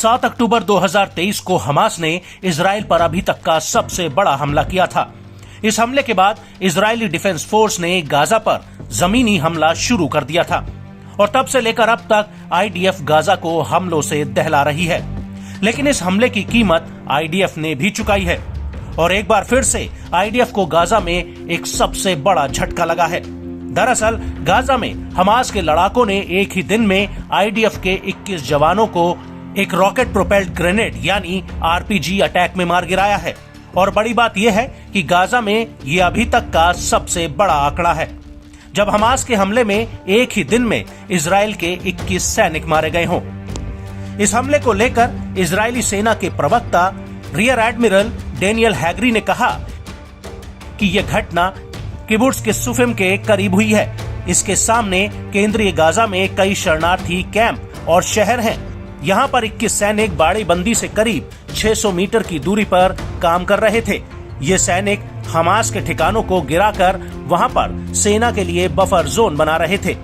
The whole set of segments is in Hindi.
7 अक्टूबर 2023 को हमास ने इजराइल पर अभी तक का सबसे बड़ा हमला किया था। इस हमले के बाद इजरायली डिफेंस फोर्स ने गाजा पर जमीनी हमला शुरू कर दिया था और तब से लेकर अब तक आईडीएफ गाजा को हमलों से दहला रही है। लेकिन इस हमले की कीमत आईडीएफ ने भी चुकाई है और एक बार फिर से आईडीएफ को गाजा में एक सबसे बड़ा झटका लगा है। दरअसल गाजा में हमास के लड़ाकों ने एक ही दिन में आईडीएफ के 21 जवानों को एक रॉकेट प्रोपेल्ड ग्रेनेड यानी आरपीजी अटैक में मार गिराया है। और बड़ी बात यह है कि गाजा में ये अभी तक का सबसे बड़ा आंकड़ा है जब हमास के हमले में एक ही दिन में इजराइल के 21 सैनिक मारे गए हों। इस हमले को लेकर इजरायली सेना के प्रवक्ता रियर एडमिरल डेनियल हैगरी ने कहा कि यह घटना किबुट्ज के सुफिम के करीब हुई है। इसके सामने केंद्रीय गाजा में कई शरणार्थी कैंप और शहर हैं। यहाँ पर 21 सैनिक बाड़ेबंदी से करीब 600 मीटर की दूरी पर काम कर रहे थे। ये सैनिक हमास के ठिकानों को गिराकर वहाँ पर सेना के लिए बफर जोन बना रहे थे।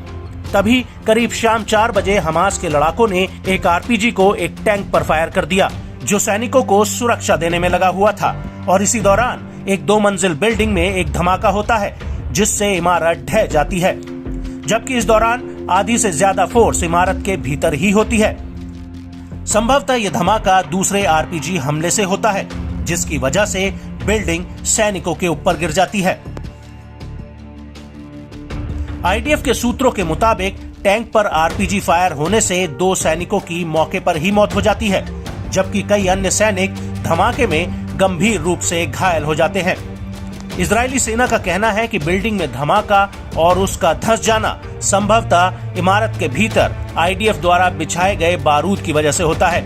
तभी करीब शाम 4 बजे हमास के लड़ाकों ने एक आरपीजी को एक टैंक पर फायर कर दिया जो सैनिकों को सुरक्षा देने में लगा हुआ था। और इसी दौरान एक 2 मंजिल बिल्डिंग में एक धमाका होता है जिससे इमारत ढह जाती है, जबकि इस दौरान आधी से ज्यादा फोर्स इमारत के भीतर ही होती है। संभवतः यह धमाका दूसरे आरपीजी हमले से होता है जिसकी वजह से बिल्डिंग सैनिकों के ऊपर गिर जाती है। आईडीएफ के सूत्रों के मुताबिक टैंक पर आरपीजी फायर होने से 2 सैनिकों की मौके पर ही मौत हो जाती है, जबकि कई अन्य सैनिक धमाके में गंभीर रूप से घायल हो जाते हैं। इजरायली सेना का कहना है कि बिल्डिंग में धमाका और उसका धंस जाना संभवतः इमारत के भीतर आईडीएफ द्वारा बिछाए गए बारूद की वजह से होता है,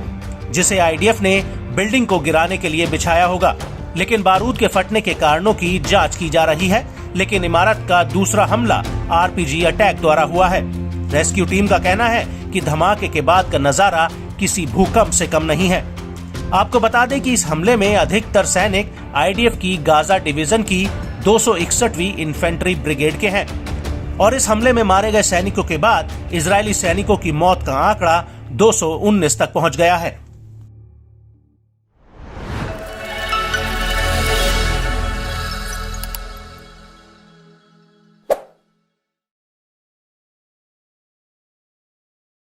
जिसे आईडीएफ ने बिल्डिंग को गिराने के लिए बिछाया होगा। लेकिन बारूद के फटने के कारणों की जांच की जा रही है। लेकिन इमारत का दूसरा हमला आरपीजी अटैक द्वारा हुआ है। रेस्क्यू टीम का कहना है कि धमाके के बाद का नजारा किसी भूकंप से कम नहीं है। आपको बता दें कि इस हमले में अधिकतर सैनिक आईडीएफ की गाजा डिवीजन की 261वीं इन्फेंट्री ब्रिगेड के हैं और इस हमले में मारे गए सैनिकों के बाद इजरायली सैनिकों की मौत का आंकड़ा 219 तक पहुंच गया है।